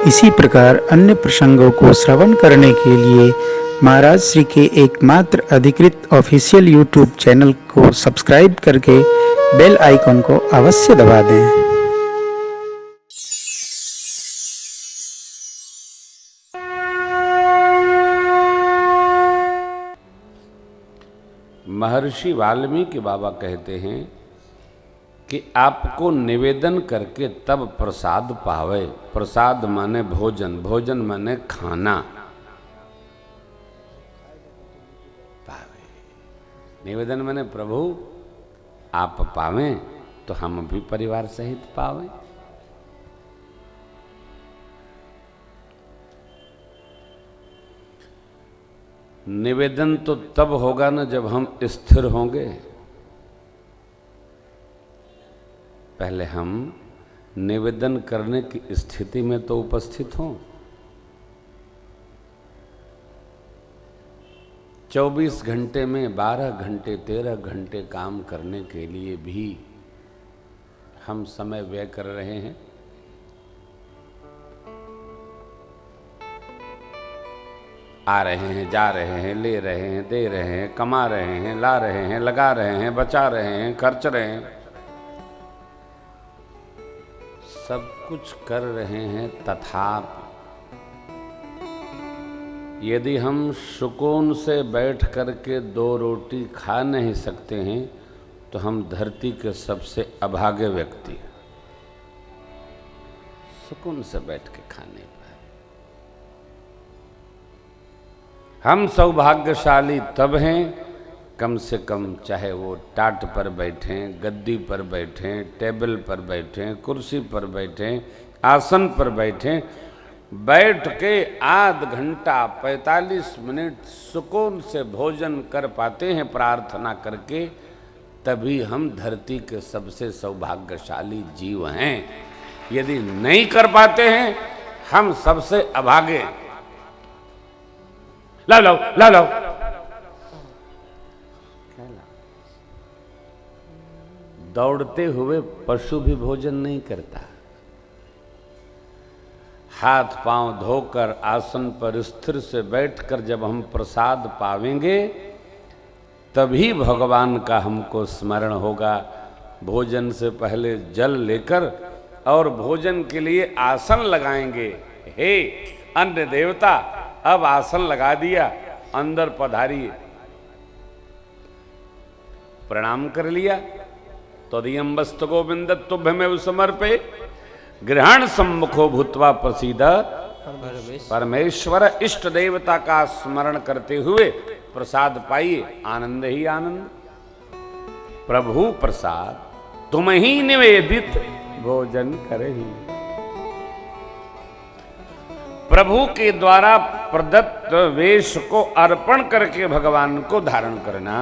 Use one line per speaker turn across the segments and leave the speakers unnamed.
इसी प्रकार अन्य प्रसंगों को श्रवण करने के लिए महाराज श्री के एकमात्र अधिकृत ऑफिशियल यूट्यूब चैनल को सब्सक्राइब करके बेल आइकन को अवश्य दबा दें।
महर्षि वाल्मीकि बाबा कहते हैं कि आपको निवेदन करके तब प्रसाद पावे। प्रसाद माने भोजन, भोजन माने खाना पावे। निवेदन माने प्रभु आप पावें तो हम भी परिवार सहित पावें। निवेदन तो तब होगा ना जब हम स्थिर होंगे। पहले हम निवेदन करने की स्थिति में तो उपस्थित हों। 24 घंटे में 12 घंटे 13 घंटे काम करने के लिए भी हम समय व्यय कर रहे हैं। आ रहे हैं, जा रहे हैं, ले रहे हैं, दे रहे हैं, कमा रहे हैं, ला रहे हैं, लगा रहे हैं, बचा रहे हैं, खर्च रहे हैं, सब कुछ कर रहे हैं। तथापि यदि हम सुकून से बैठ करके 2 रोटी खा नहीं सकते हैं तो हम धरती के सबसे अभागे व्यक्ति हैं। सुकून से बैठ के खाने हम सौभाग्यशाली तब हैं कम से कम, चाहे वो टाट पर बैठें, गद्दी पर बैठें, टेबल पर बैठें, कुर्सी पर बैठें, आसन पर बैठें, बैठ के आध घंटा 45 मिनट सुकून से भोजन कर पाते हैं प्रार्थना करके, तभी हम धरती के सबसे सौभाग्यशाली जीव हैं। यदि नहीं कर पाते हैं हम सबसे अभागे। लाओ लाओ लाओ लाओ, दौड़ते हुए पशु भी भोजन नहीं करता। हाथ पांव धोकर आसन पर स्थिर से बैठकर जब हम प्रसाद पावेंगे तभी भगवान का हमको स्मरण होगा। भोजन से पहले जल लेकर और भोजन के लिए आसन लगाएंगे। हे अन्य देवता, अब आसन लगा दिया, अंदर पधारिए। प्रणाम कर लिया। तदीयं वस्तु गोविंद तुभ्यमेव समर्पे ग्रहण सम्मुखो भूत्वा प्रसीद। परमेश्वर इष्ट देवता का स्मरण करते हुए प्रसाद पाइए। आनंद ही आनंद। प्रभु प्रसाद तुम ही निवेदित भोजन करही। प्रभु के द्वारा प्रदत्त वेश को अर्पण करके भगवान को धारण करना।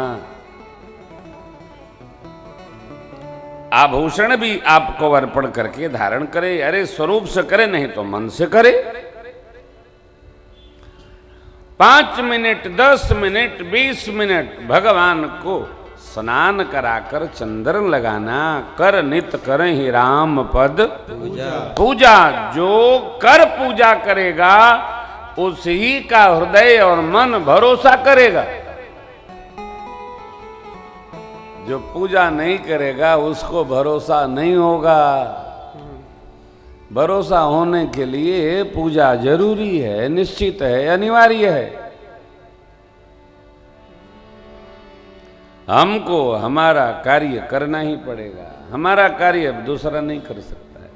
आभूषण भी आपको अर्पण करके धारण करे। अरे स्वरूप से करे, नहीं तो मन से करे। 5 मिनट 10 मिनट 20 मिनट भगवान को स्नान कराकर चंदन लगाना। कर नित करें ही राम पद पूजा। जो कर पूजा करेगा उसी का हृदय और मन भरोसा करेगा। जो पूजा नहीं करेगा उसको भरोसा नहीं होगा। भरोसा होने के लिए पूजा जरूरी है, निश्चित है, अनिवार्य है। हमको हमारा कार्य करना ही पड़ेगा। हमारा कार्य दूसरा नहीं कर सकता है।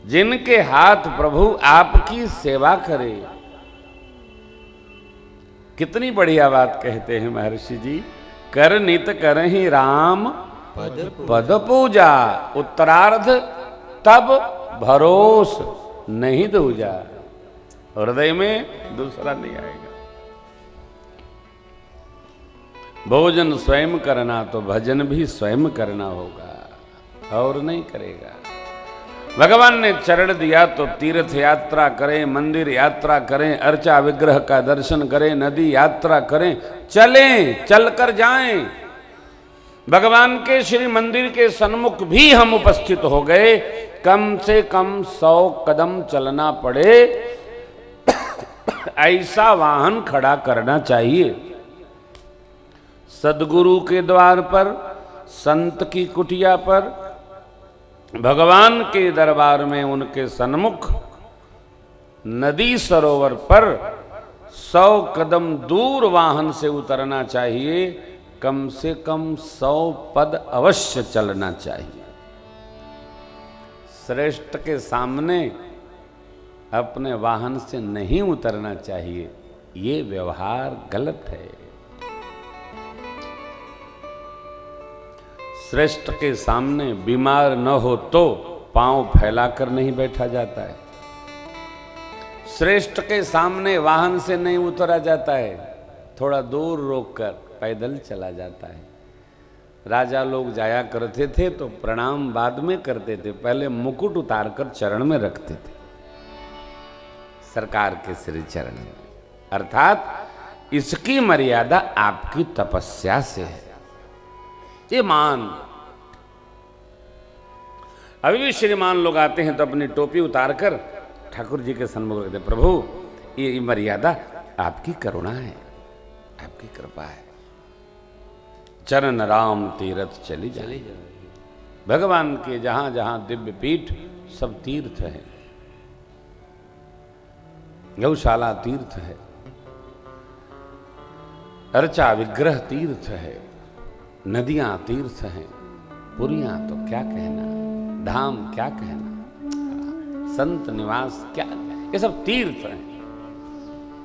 जिनके हाथ प्रभु आपकी सेवा करे। कितनी बढ़िया बात कहते हैं महर्षि जी। कर नित करहि राम पद पूजा। उत्तरार्ध तब भरोस नहीं दूजा। हृदय में दूसरा नहीं आएगा। भोजन स्वयं करना तो भजन भी स्वयं करना होगा, और नहीं करेगा। भगवान ने चरण दिया तो तीर्थ यात्रा करें, मंदिर यात्रा करें, अर्चा विग्रह का दर्शन करें, नदी यात्रा करें, चलें, चलकर जाएं। भगवान के श्री मंदिर के सन्मुख भी हम उपस्थित हो गए। कम से कम 100 कदम चलना पड़े ऐसा वाहन खड़ा करना चाहिए। सदगुरु के द्वार पर, संत की कुटिया पर, भगवान के दरबार में, उनके सन्मुख, नदी सरोवर पर 100 कदम दूर वाहन से उतरना चाहिए। कम से कम 100 पद अवश्य चलना चाहिए। श्रेष्ठ के सामने अपने वाहन से नहीं उतरना चाहिए, ये व्यवहार गलत है। श्रेष्ठ के सामने बीमार न हो तो पांव फैलाकर नहीं बैठा जाता है। श्रेष्ठ के सामने वाहन से नहीं उतरा जाता है, थोड़ा दूर रोककर पैदल चला जाता है। राजा लोग जाया करते थे तो प्रणाम बाद में करते थे, पहले मुकुट उतारकर चरण में रखते थे, सरकार के श्री चरण में। अर्थात इसकी मर्यादा आपकी तपस्या से है, ये मान। अभी भी श्रीमान लोग आते हैं तो अपनी टोपी उतारकर ठाकुर जी के सन्मुख रखते, प्रभु ये मर्यादा आपकी करुणा है, आपकी कृपा है। चरण राम तीर्थ चली जाए। भगवान के जहां जहां दिव्य पीठ सब तीर्थ है। गौशाला तीर्थ है, अर्चा विग्रह तीर्थ है, नदियां तीर्थ हैं, पुरियां तो क्या कहना, धाम क्या कहना, संत निवास क्या, ये सब तीर्थ हैं।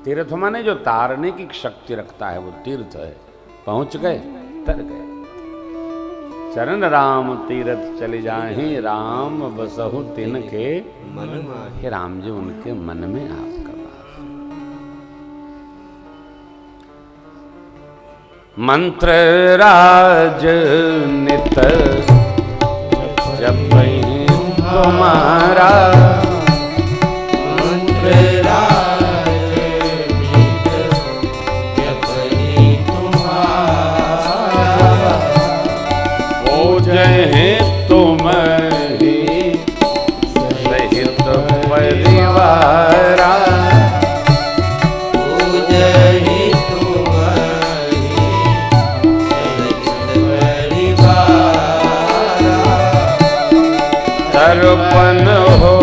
तीर्थ माने जो तारने की शक्ति रखता है वो तीर्थ है। पहुंच गए, तर गए। चरण राम तीर्थ चले जाहि, राम बसहु तिनके मन माहि। राम जी उनके मन में आपका वास। मंत्र राज नित जपहि तुम्हारा, मंत्र राज नित जपहि तुम्हारा, पूजहि तुम्हि सहित परिवारा, पूजहि तुम्हि सहित परिवारा, तर्पण हो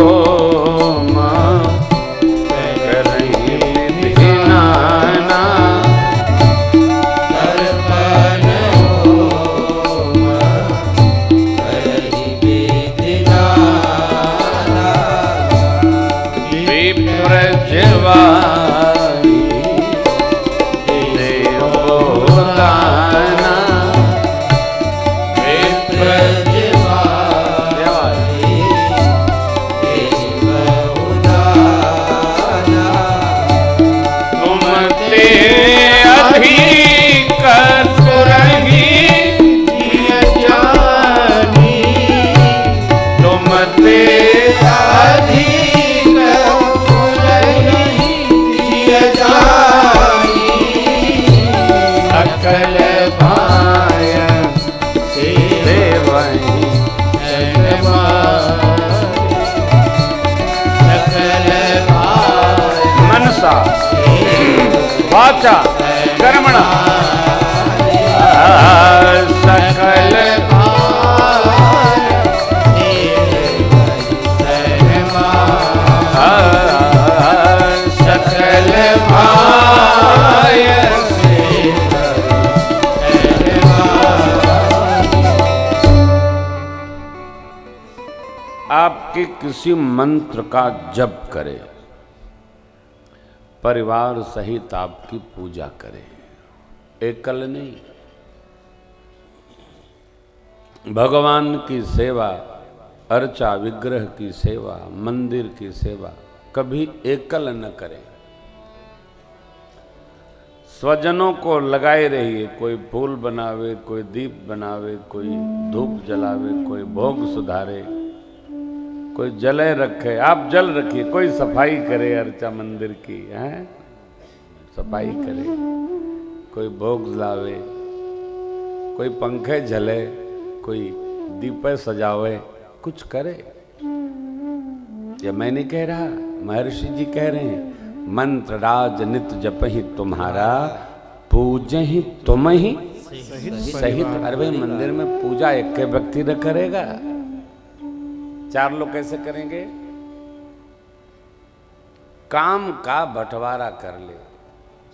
वाचा कर्मणा सकल सकल भाय आपके किसी मंत्र का जप करे, परिवार सहित आपकी पूजा करे, एकल नहीं। भगवान की सेवा, अर्चा विग्रह की सेवा, मंदिर की सेवा कभी एकल न करें। स्वजनों को लगाए रहिए, कोई फूल बनावे, कोई दीप बनावे, कोई धूप जलावे, कोई भोग सुधारे, कोई जले रखे, आप जल रखिए, कोई सफाई करे अर्चा मंदिर की, है सफाई करे, कोई भोग लावे, कोई पंखे जले, कोई दीपे सजावे, कुछ करे। ये मैं नहीं कह रहा, महर्षि जी कह रहे हैं। मंत्र राज नित जपहि तुम्हारा, पूजहि तुम ही सहित। अरे भाई मंदिर में पूजा एक के व्यक्ति न करेगा, 4 लोग कैसे करेंगे? काम का बंटवारा कर ले,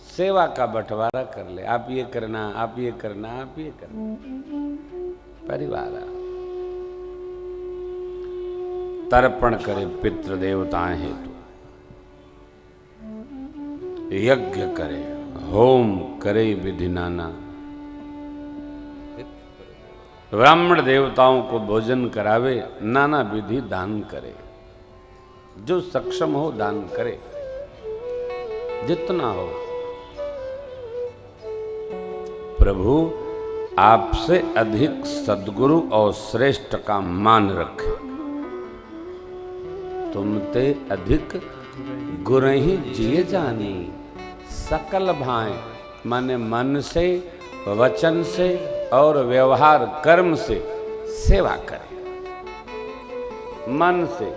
सेवा का बंटवारा कर ले। आप ये करना, आप ये करना, आप ये करना। परिवार तर्पण करे पितृ देवताएं हेतु, यज्ञ करे, होम करे विधि नाना, ब्राह्मण देवताओं को भोजन करावे, नाना विधि दान करे। जो सक्षम हो दान करे, जितना हो। प्रभु आपसे अधिक सद्गुरु और श्रेष्ठ का मान रखे, तुमते अधिक गुर ही जिए जानी। सकल भाएं माने मन से, वचन से और व्यवहार कर्म से सेवा करे। मन से,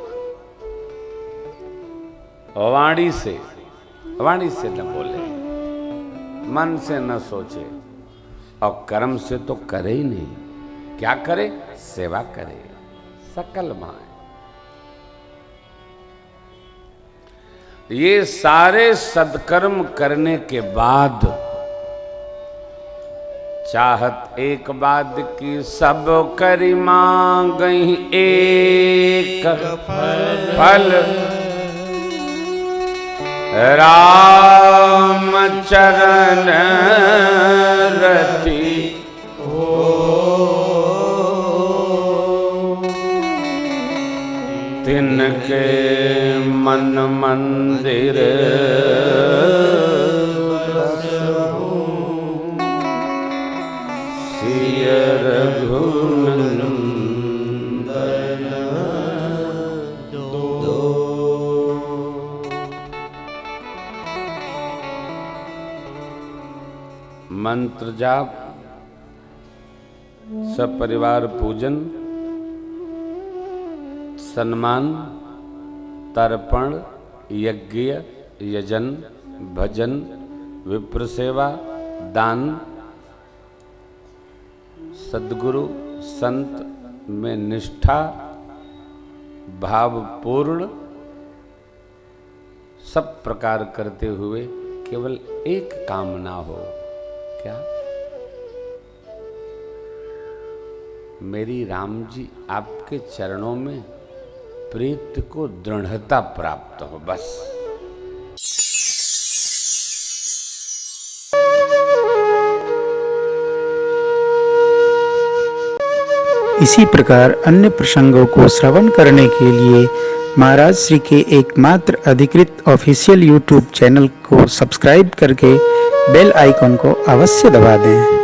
वाणी से, वाणी से न बोले, मन से न सोचे, और कर्म से तो करे ही नहीं। क्या करे? सेवा करे। सकल भाएं। ये सारे सत्कर्म करने के बाद चाहत एक बात की, सब करि मांगहि एक फल, राम चरण रति तिनके मन मंदिर सिय रघुनंदन दो। मंत्र जाप, सपरिवार पूजन, सम्मान, तर्पण, यज्ञ, यजन, भजन, विप्र सेवा, दान, सद्गुरु संत में निष्ठा, भावपूर्ण सब प्रकार करते हुए केवल एक कामना हो। क्या? मेरी राम जी आपके चरणों में प्रीति को दृढ़ता प्राप्त हो, बस।
इसी प्रकार अन्य प्रसंगों को श्रवण करने के लिए महाराज श्री के एकमात्र अधिकृत ऑफिशियल YouTube चैनल को सब्सक्राइब करके बेल आइकॉन को अवश्य दबा दें।